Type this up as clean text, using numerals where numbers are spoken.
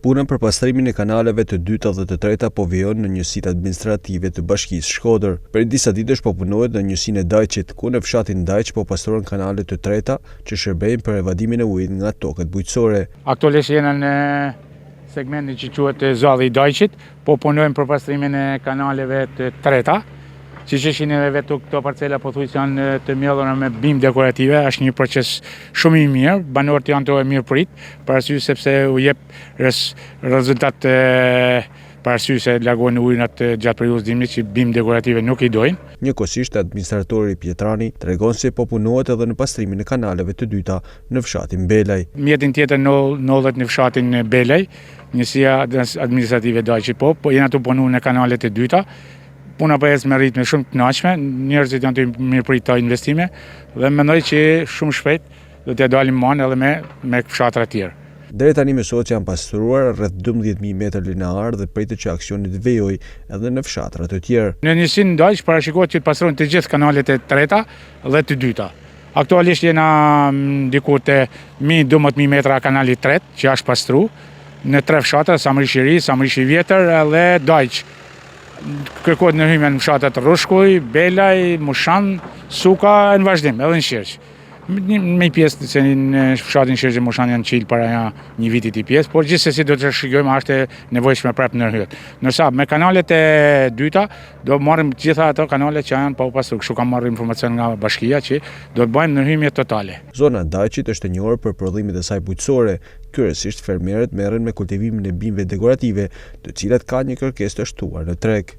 Punën për pastrimin e kanaleve të dyta dhe të treta po vijon në njësitë administrative të Bashkisë Shkodër. Për disa ditësh po punohet në njësinë e Dajçit, ku në fshatin Dajç po pastrohen kanalet të treta që shërbejnë për evadimin e ujit nga tokat bujqësore. Aktualisht jena në segmentin që quhet Zalli i Dajçit, po punojmë për pastrimin e kanaleve të treta. Që ishin edhe vetë këto parcela pothuajse janë të mbjellura me bimë dekorative, është një proces shumë i mirë, banorët janë të mirë prit, për arsye sepse u jep rezultat për arsye se largohen ujërat gjatë periudhës dimrit që bimë dekorative nuk i dojnë. Njëkohësisht administratori Pietrani tregon se po punohet edhe në pastrimin e kanaleve të dyta në fshatin Belaj. Mjetin tjetër ndodhet në fshatin Belaj, njësia administrative Dajçit po jena të punu në kanalet e dyta. Puna po ecë me ritme shumë të kënaqshme, njerëzit janë të mirëprit të investime dhe mendoj që shumë shpejt do t'ja dalim manë edhe me fshatra të tjerë. Deri tani mësohet që janë pastruar rreth 12.000 metër linear dhe pritet që aksioni të vijojë edhe në fshatra të tjerë. Në njësinë Dajç parashikohet që të pastrohen të gjithë kanalet e treta dhe të dyta. Aktualisht jena diku te 12.000 metra kanali tret që është pastru në 3 fshatra, Samrish i Ri, Samrish i Vjetër dhe Dajç. Kërkohet ndërhyrje në fshatat Rrushkuj, Belaj, Mushan, Suka në vazhdim, edhe në Shirq. Me pjesë se në fshatin Shirq e Mushan janë qilë para një vitit i pjesë, por gjithsesi do të shikojmë a është nevojshme prapë ndërhyrjet. Ndërsa me kanalet e dyta do marrim gjitha ato kanale që janë pa u pastruar. Kështu kam marrë informacion nga bashkia që do të bëjmë ndërhyrje totale. Zona e Dajçit është e njohur për prodhimet e saj bujqësore. Kryesisht fermerët merren me kultivimin e bimëve dekorative, të cilat kanë një kërkesë të shtuar në treg.